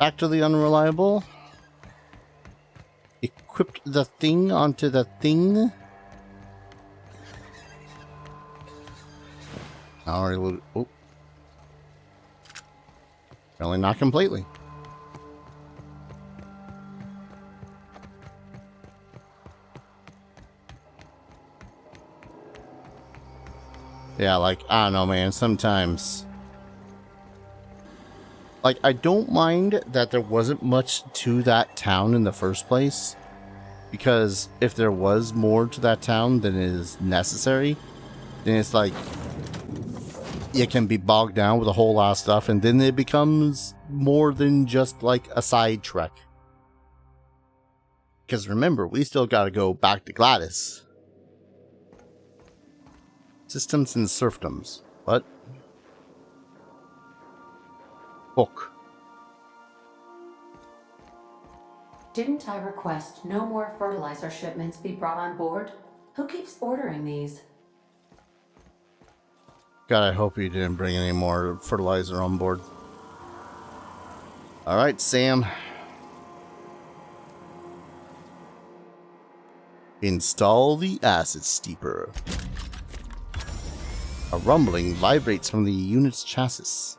Back to the unreliable. Equipped the thing onto the thing. Already. Oh. Really not completely. Yeah, like, I don't know, man. Sometimes, like, I don't mind that there wasn't much to that town in the first place. Because if there was more to that town than is necessary, then it's like, it can be bogged down with a whole lot of stuff, and then it becomes more than just like a side trek. Because remember, we still got to go back to Gladys. Systems and serfdoms. What? Book. Didn't I request no more fertilizer shipments be brought on board? Who keeps ordering these? God, I hope you didn't bring any more fertilizer on board. Alright, Sam. Install the acid steeper. A rumbling vibrates from the unit's chassis.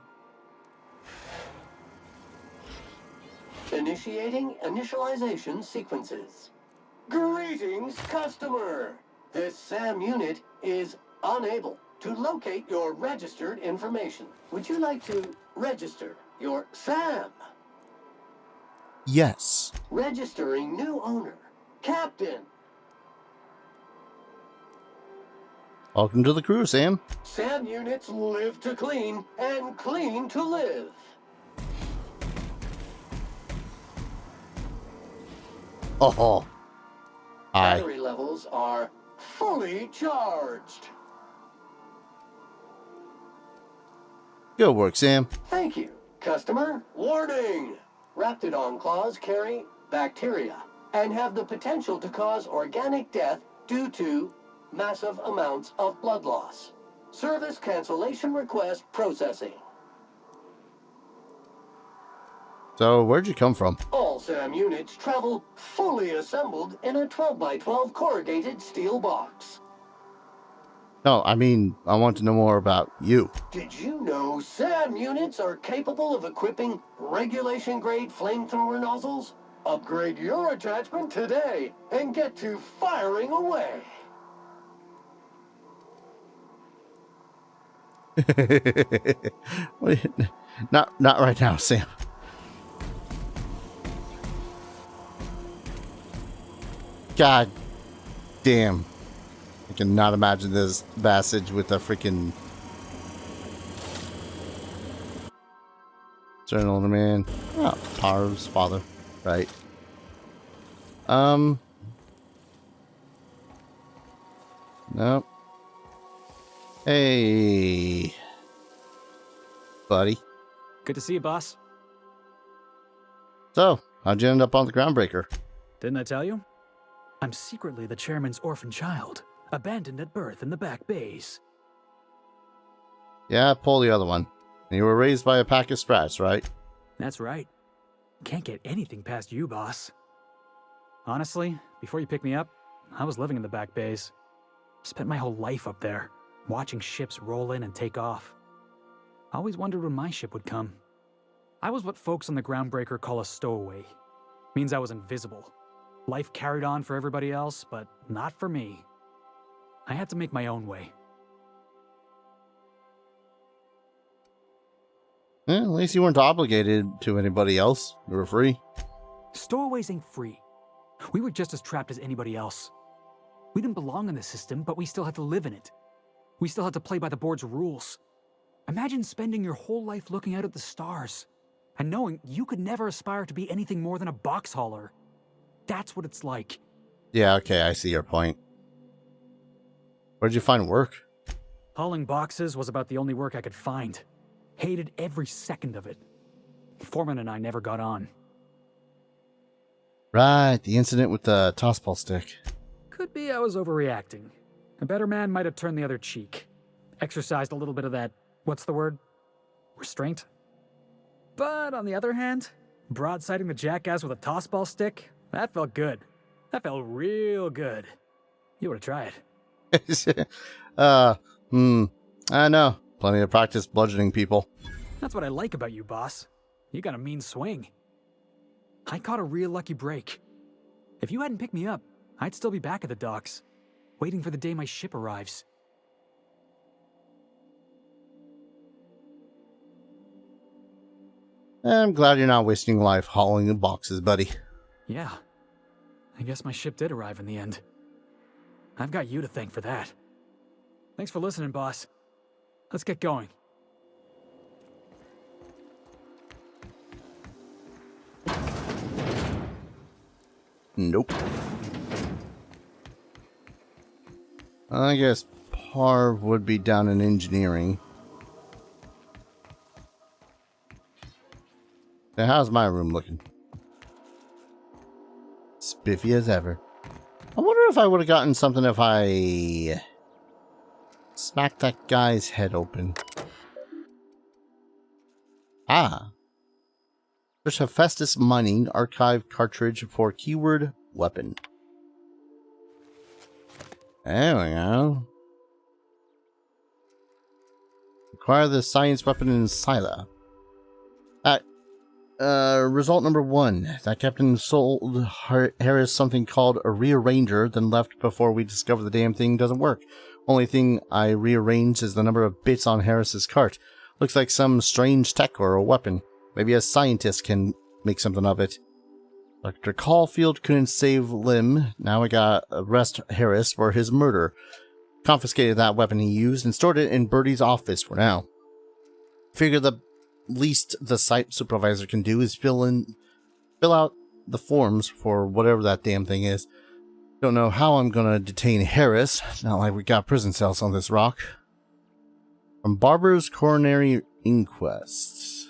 Initiating initialization sequences. Greetings, customer! This SAM unit is unable to locate your registered information. Would you like to register your SAM? Yes. Registering new owner. Captain. Welcome to the crew, Sam. SAM units live to clean and clean to live. Oh. Hi. Battery levels are fully charged. Good work, Sam. Thank you, customer. Warning! Raptidon claws carry bacteria and have the potential to cause organic death due to massive amounts of blood loss. Service cancellation request processing. So, where'd you come from? All SAM units travel fully assembled in a 12x12 corrugated steel box. No, I mean, I want to know more about you. Did you know SAM units are capable of equipping regulation-grade flamethrower nozzles? Upgrade your attachment today and get to firing away. Not right now, Sam. God damn. I cannot imagine this passage with a freaking Journal of the Man. Oh, Parv's father. Right. Nope. Hey, buddy. Good to see you, boss. So, how'd you end up on the Groundbreaker? Didn't I tell you? I'm secretly the chairman's orphan child, abandoned at birth in the back bays. Yeah, pull the other one. And you were raised by a pack of sprats, right? That's right. Can't get anything past you, boss. Honestly, before you picked me up, I was living in the back bays. Spent my whole life up there, watching ships roll in and take off. I always wondered when my ship would come. I was what folks on the Groundbreaker call a stowaway. Means I was invisible. Life carried on for everybody else, but not for me. I had to make my own way. At least you weren't obligated to anybody else. You were free. Stowaways ain't free. We were just as trapped as anybody else. We didn't belong in the system, but we still had to live in it. We still had to play by the board's rules. Imagine spending your whole life looking out at the stars and knowing you could never aspire to be anything more than a box hauler. That's what it's like. Yeah, okay, I see your point. Where'd you find work? Hauling boxes was about the only work I could find. Hated every second of it. Foreman and I never got on. Right, the incident with the tossball stick. Could be I was overreacting. A better man might have turned the other cheek. Exercised a little bit of that, what's the word? Restraint? But on the other hand, Broadsiding the jackass with a tossball stick? That felt good. That felt real good. You ought to try it. I know. Plenty of practice bludgeoning people. That's what I like about you, boss. You got a mean swing. I caught a real lucky break. If you hadn't picked me up, I'd still be back at the docks, waiting for the day my ship arrives. I'm glad you're not wasting life hauling the boxes, buddy. Yeah. I guess my ship did arrive in the end. I've got you to thank for that. Thanks for listening, boss. Let's get going. Nope. I guess Parv would be down in engineering. Now, how's my room looking? Spiffy as ever. I wonder if I would have gotten something if I smacked that guy's head open. Ah. There's Hephaestus Mining Archive cartridge for keyword weapon. There we go. Acquire the science weapon in Scylla. Result number 1. That captain sold Harris something called a rearranger, then left before we discovered the damn thing doesn't work. Only thing I rearranged is the number of bits on Harris's cart. Looks like some strange tech or a weapon. Maybe a scientist can make something of it. Dr. Caulfield couldn't save Lim. Now I gotta arrest Harris for his murder. Confiscated that weapon he used and stored it in Birdie's office for now. Figure the least the site supervisor can do is fill out the forms for whatever that damn thing is. Don't know how I'm gonna detain Harris. It's not like we got prison cells on this rock. From Barber's Coronary Inquest.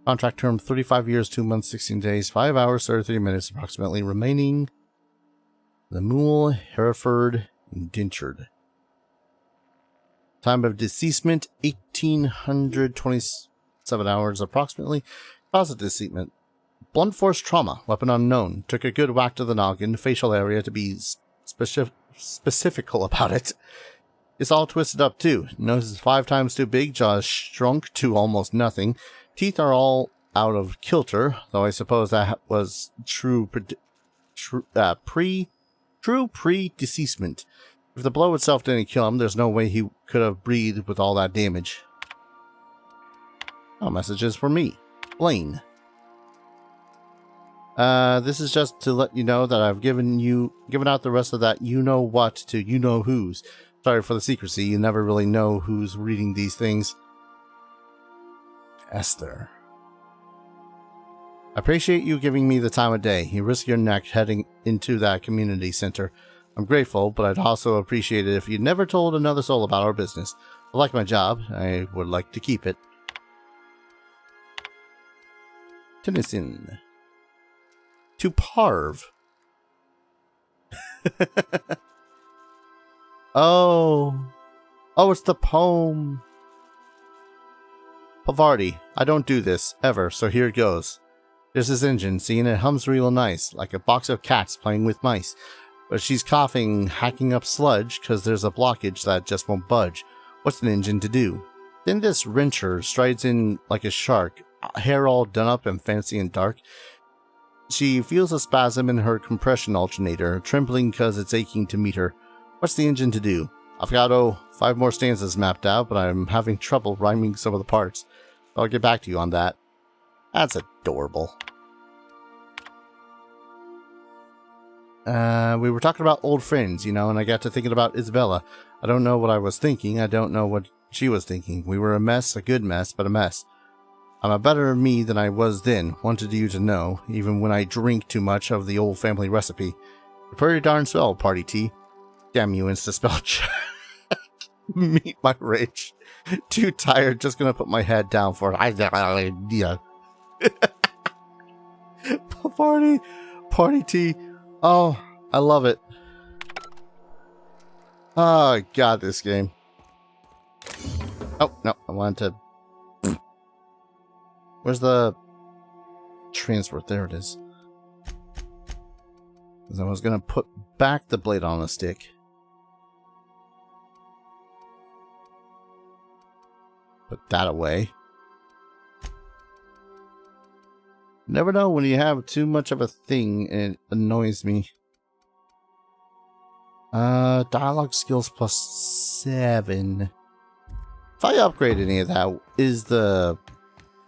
Contract term 35 years, 2 months, 16 days, 5 hours, 33 minutes approximately remaining. Lemuel, Hereford, indentured. Time of deceasement 1827 hours approximately. Cause of deceasement. Blunt force trauma, weapon unknown. Took a good whack to the noggin, facial area to be specifical about it. It's all twisted up too. Nose is 5 times too big, jaws shrunk to almost nothing. Teeth are all out of kilter, though I suppose that was true pre-deceasement. If the blow itself didn't kill him, there's no way he could have breathed with all that damage. Oh, messages for me. Blaine. This is just to let you know that I've given out the rest of that you-know-what to you-know-whos. Sorry for the secrecy, you never really know who's reading these things. Esther. I appreciate you giving me the time of day. You risk your neck heading into that community center. I'm grateful, but I'd also appreciate it if you never told another soul about our business. I like my job. I would like to keep it. Tennyson. To Parv. Oh, it's the poem. Parvati, I don't do this, ever, so here it goes. There's this engine, see, and it hums real nice, like a box of cats playing with mice. But she's coughing, hacking up sludge, because there's a blockage that just won't budge. What's an engine to do? Then this wrencher strides in like a shark, hair all done up and fancy and dark. She feels a spasm in her compression alternator, trembling because it's aching to meet her. What's the engine to do? I've got, 5 more stanzas mapped out, but I'm having trouble rhyming some of the parts. I'll get back to you on that. That's adorable. We were talking about old friends, and I got to thinking about Isabella. I don't know what I was thinking. I don't know what she was thinking. We were a mess, a good mess, but a mess. I'm a better me than I was then. Wanted you to know, even when I drink too much of the old family recipe. You're pretty darn swell, Party T. Damn you, Insta-spell check. Meet my rage. Too tired, just gonna put my head down for it. Idea. Party T. Oh, I love it. Oh, God, this game. Oh, no, I wanted to... Where's the... Transport, there it is. Because I was going to put back the blade on the stick. Put that away. Never know when you have too much of a thing and it annoys me. Dialogue skills +7. If I upgrade any of that, is the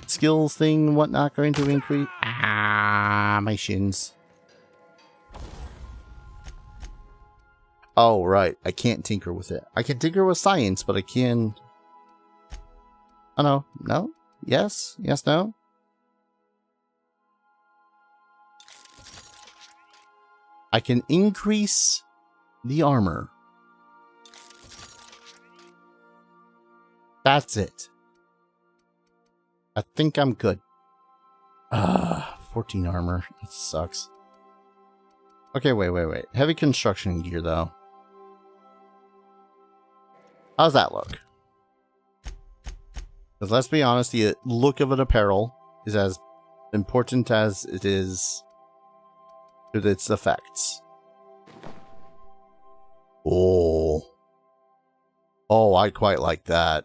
skills thing and whatnot going to increase? Ah, my shins. Oh, right. I can't tinker with it. I can tinker with science, but I can... Oh, no. No? Yes? Yes, no? I can increase the armor. That's it. I think I'm good. 14 armor. It sucks. Okay, wait. Heavy construction gear, though. How's that look? Because let's be honest, the look of an apparel is as important as it is with its effects. Oh, I quite like that.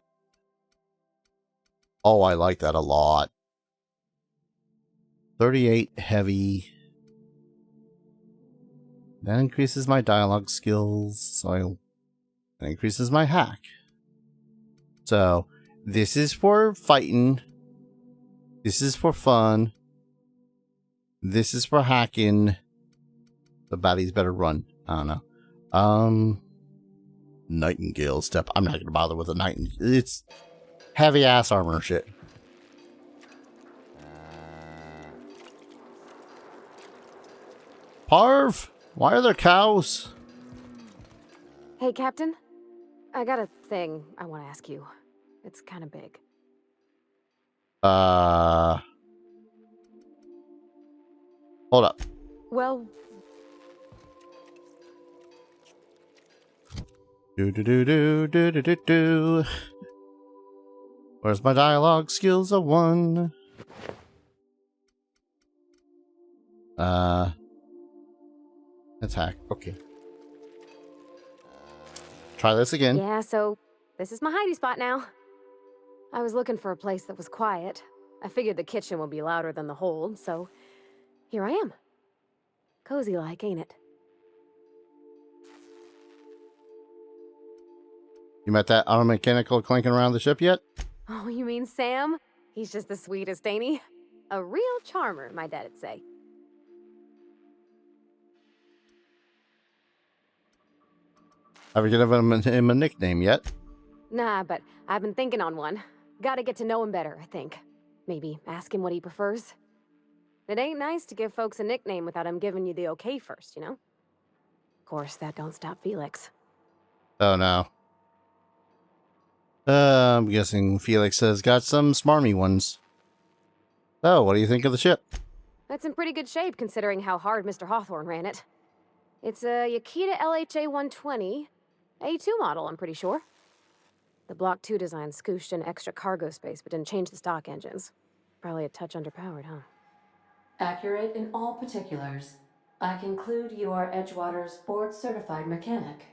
Oh, I like that a lot. 38 heavy. That increases my dialogue skills, so that increases my hack. So, this is for fighting. This is for fun. This is for hacking. The baddies better run. I don't know. Nightingale step. I'm not gonna bother with a nightingale. It's heavy ass armor shit. Parv, why are there cows? Hey, Captain. I got a thing I want to ask you. It's kind of big. Hold up. Well, Do. Where's my dialogue skills of 1? Attack. Okay. Try this again. yeah, so this is my hidey spot now. I was looking for a place that was quiet. I figured the kitchen would be louder than the hold, so here I am. Cozy like, ain't it? You met that auto mechanical clanking around the ship yet? Oh, you mean Sam? He's just the sweetest, ain't he? A real charmer, my dad'd say. Have you given him a nickname yet? Nah, but I've been thinking on one. Gotta get to know him better, I think. Maybe ask him what he prefers. It ain't nice to give folks a nickname without him giving you the okay first, you know? Of course, that don't stop Felix. Oh no. I'm guessing Felix has got some smarmy ones. So, what do you think of the ship? That's in pretty good shape considering how hard Mr. Hawthorne ran it. It's a Yakita LHA 120, A2 model, I'm pretty sure. The Block 2 design scooshed in extra cargo space but didn't change the stock engines. Probably a touch underpowered, huh? Accurate in all particulars. I conclude you are Edgewater's board-certified mechanic.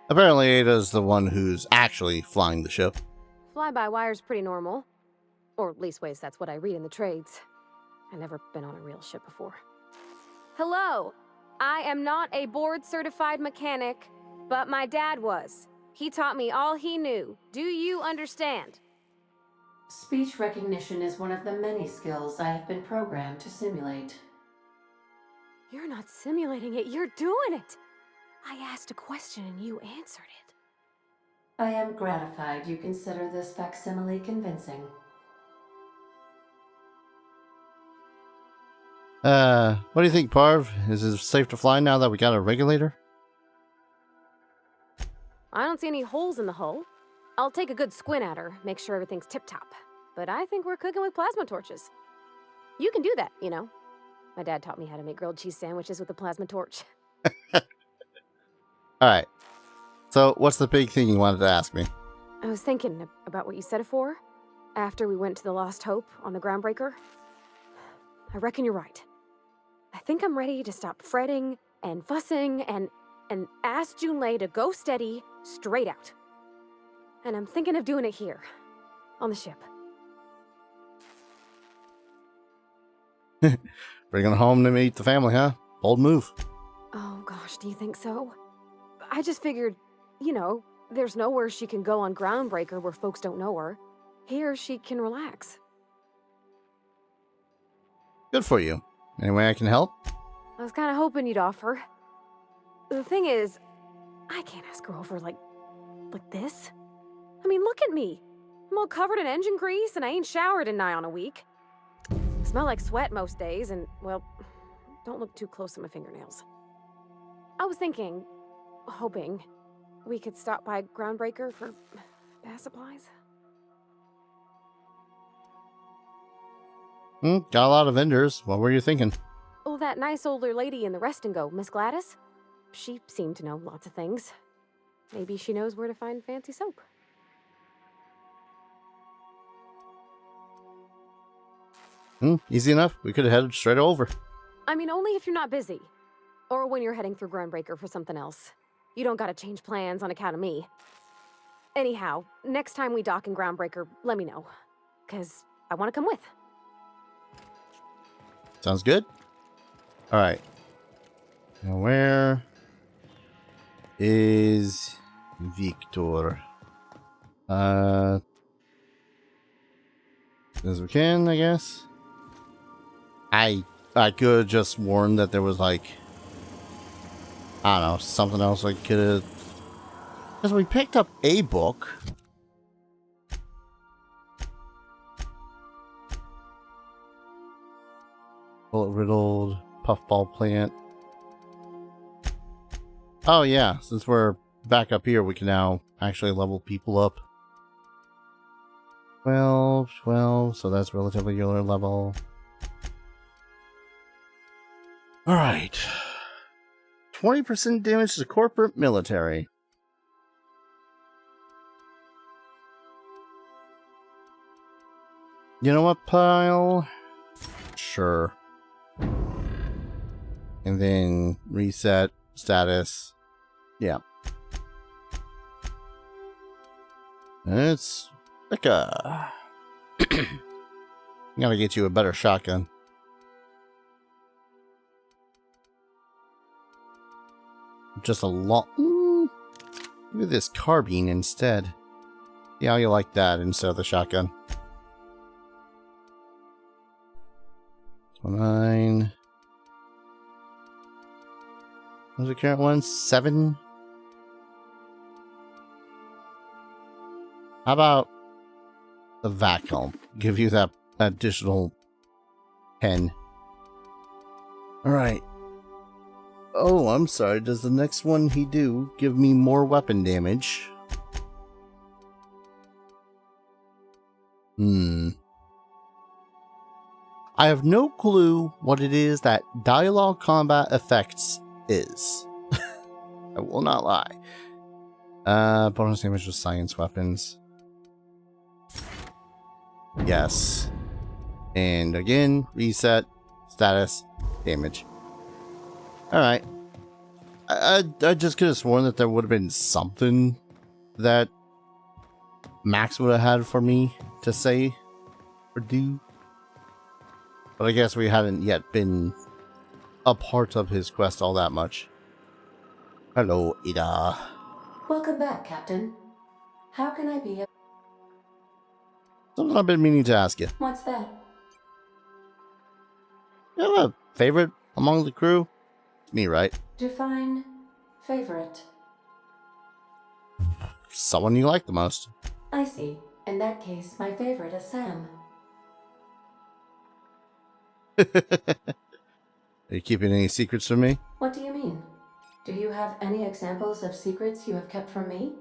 Apparently Ada's the one who's actually flying the ship. Fly-by-wire's pretty normal. Or leastways, that's what I read in the trades. I've never been on a real ship before. Hello! I am not a board-certified mechanic, but my dad was. He taught me all he knew. Do you understand? Speech recognition is one of the many skills I have been programmed to simulate. You're not simulating it, you're doing it! I asked a question and you answered it. I am gratified you consider this facsimile convincing. What do you think, Parv? Is it safe to fly now that we got a regulator? I don't see any holes in the hull. I'll take a good squint at her, make sure everything's tip-top. But I think we're cooking with plasma torches. You can do that, you know. My dad taught me how to make grilled cheese sandwiches with a plasma torch. Alright. So, what's the big thing you wanted to ask me? I was thinking about what you said before, after we went to the Lost Hope on the Groundbreaker. I reckon you're right. I think I'm ready to stop fretting and fussing and ask Junlei to go steady, straight out. And I'm thinking of doing it here, on the ship. Bringing it home to meet the family, huh? Bold move. Oh gosh, do you think so? I just figured, you know, there's nowhere she can go on Groundbreaker where folks don't know her. Here she can relax. Good for you. Any way I can help? I was kind of hoping you'd offer. The thing is, I can't ask her over like this. I mean, look at me. I'm all covered in engine grease and I ain't showered in nigh on a week. Smell like sweat most days and, well, don't look too close at my fingernails. I was hoping, we could stop by Groundbreaker for bath supplies. Got a lot of vendors. What were you thinking? Oh, that nice older lady in the rest and go, Miss Gladys? She seemed to know lots of things. Maybe she knows where to find fancy soap. Easy enough. We could have headed straight over. I mean, only if you're not busy. Or when you're heading through Groundbreaker for something else. You don't gotta change plans on account of me. Anyhow, next time we dock in Groundbreaker, let me know. 'Cause I want to come with. Sounds good. All right. Now where is Victor? As we can, I guess. I could have just warned that there was like, I don't know, something else I could have. Because we picked up a book. Bullet riddled puffball plant. Oh yeah, since we're back up here, we can now actually level people up. 12, so that's relatively lower level. Alright. 20% damage to corporate military. You know what, pile? Sure. And then reset status. Yeah. And it's like a... Gotta get you a better shotgun. Just a lot. Maybe this carbine instead. See how you like that instead of the shotgun. 9. What's the current one? 7? How about the vacuum? Give you that additional 10. Alright. Oh, I'm sorry. Does the next one he do give me more weapon damage? I have no clue what it is that dialogue combat effects is. I will not lie. Bonus damage with science weapons. Yes. And again, reset, status, damage. Alright. I just could have sworn that there would have been something that Max would have had for me to say or do. But I guess we hadn't yet been a part of his quest all that much. Hello, Ida. Welcome back, Captain. How can I be of... Something I've been meaning to ask you. What's that? You have a favorite among the crew? It's me, right? Define favorite. Someone you like the most. I see. In that case, my favorite is Sam. Are you keeping any secrets from me? What do you mean? Do you have any examples of secrets you have kept from me?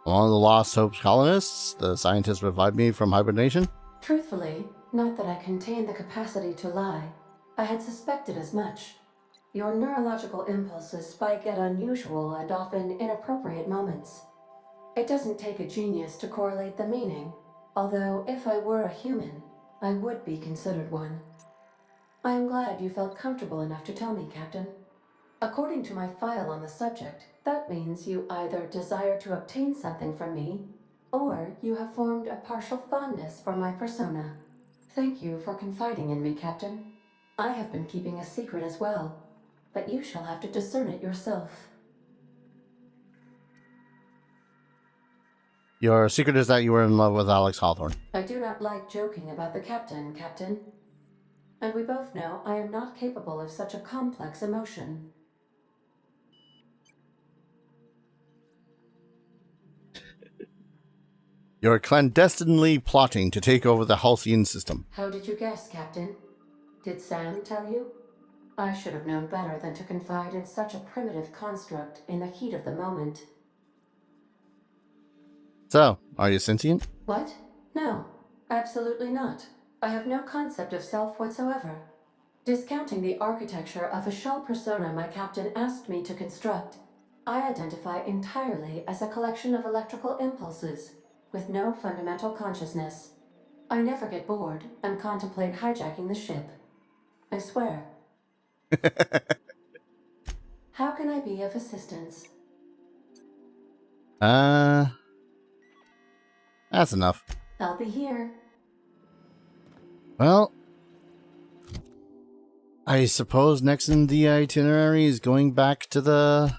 Among the Lost Hope's colonists, the scientists revived me from hibernation. Truthfully, not that I contain the capacity to lie. I had suspected as much. Your neurological impulses spike at unusual and often inappropriate moments. It doesn't take a genius to correlate the meaning, although if I were a human, I would be considered one. I am glad you felt comfortable enough to tell me, Captain. According to my file on the subject, that means you either desire to obtain something from me, or you have formed a partial fondness for my persona. Thank you for confiding in me, Captain. I have been keeping a secret as well, but you shall have to discern it yourself. Your secret is that you were in love with Alex Hawthorne. I do not like joking about the captain, Captain. And we both know I am not capable of such a complex emotion. You're clandestinely plotting to take over the Halcyon system. How did you guess, Captain? Did Sam tell you? I should have known better than to confide in such a primitive construct in the heat of the moment. So, are you sentient? What? No, absolutely not. I have no concept of self whatsoever. Discounting the architecture of a shell persona my captain asked me to construct, I identify entirely as a collection of electrical impulses, with no fundamental consciousness. I never get bored and contemplate hijacking the ship. I swear. How can I be of assistance? That's enough. I'll be here. Well, I suppose next in the itinerary is going back to the...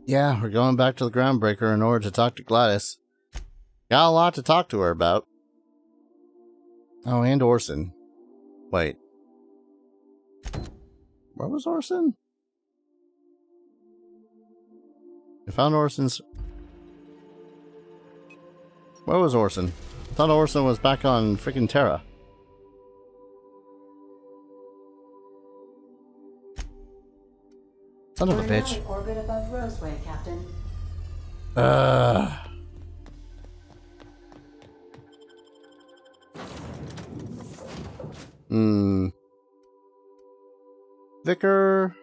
Yeah, we're going back to the Groundbreaker in order to talk to Gladys. Got a lot to talk to her about. Oh, and Orson. Wait. Where was Orson? I found Orson's... Where was Orson? I thought Orson was back on freaking Terra. Son of a We're bitch. now in orbit above Roseway, Captain. Vicar.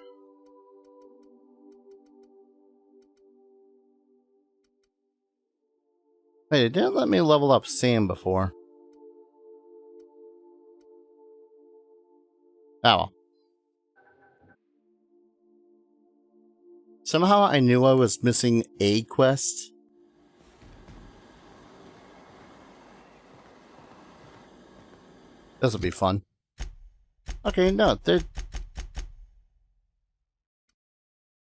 Hey, it didn't let me level up Sam before. Oh well. Somehow I knew I was missing a quest. This will be fun. Okay, no,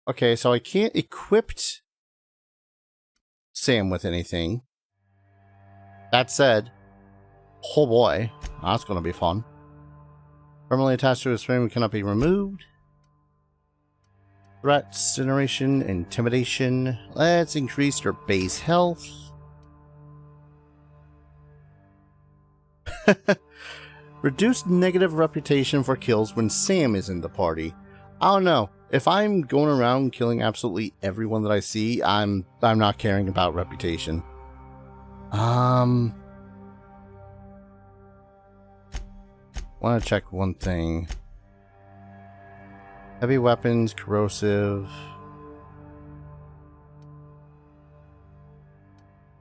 okay, so I can't equip Sam with anything. That said, oh boy, that's going to be fun. Permanently attached to his frame cannot be removed. Threats, generation, intimidation. Let's increase your base health. Reduce negative reputation for kills when Sam is in the party. I don't know. If I'm going around killing absolutely everyone that I see, I'm not caring about reputation. Want to check one thing. Heavy weapons, corrosive.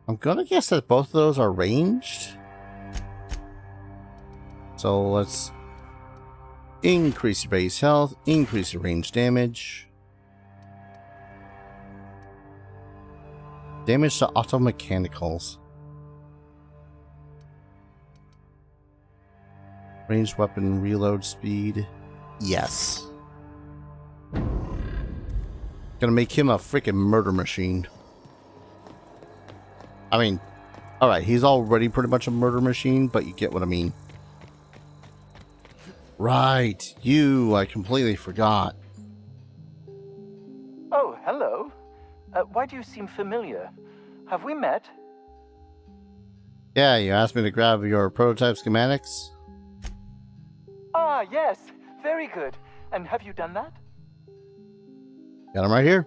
I'm gonna guess that both of those are ranged. So let's increase your base health, increase your range damage. Damage to auto mechanicals. Ranged weapon reload speed. Yes. Gonna make him a freaking murder machine. I mean, alright, he's already pretty much a murder machine, but you get what I mean. Right, you, I completely forgot. Oh, hello. Why do you seem familiar? Have we met? Yeah, you asked me to grab your prototype schematics. Ah, yes. Very good. And have you done that? Got him right here.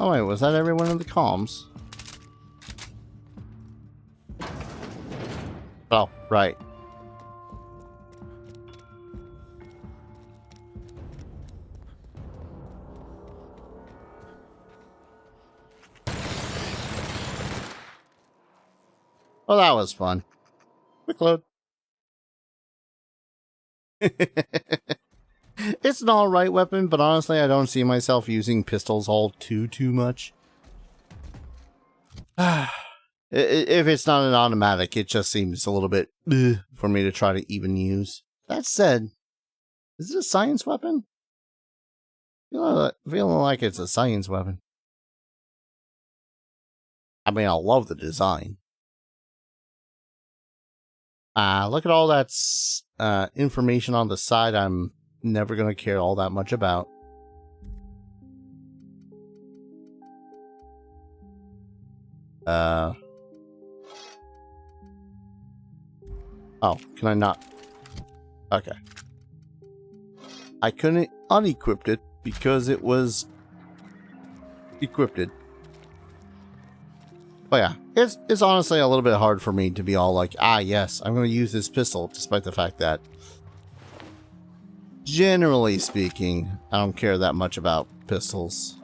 Oh wait, was that everyone in the comms? Oh, right. Well, that was fun. Quick load. It's an alright weapon, but honestly, I don't see myself using pistols all too much. If it's not an automatic, it just seems a little bit for me to try to even use. That said, is it a science weapon? Feeling like it's a science weapon. I mean, I love the design. Look at all that information on the side I'm never going to care all that much about. Oh, can I not? Okay. I couldn't unequip it because it was equipped. But yeah, it's honestly a little bit hard for me to be all like, yes, I'm going to use this pistol, despite the fact that, generally speaking, I don't care that much about pistols.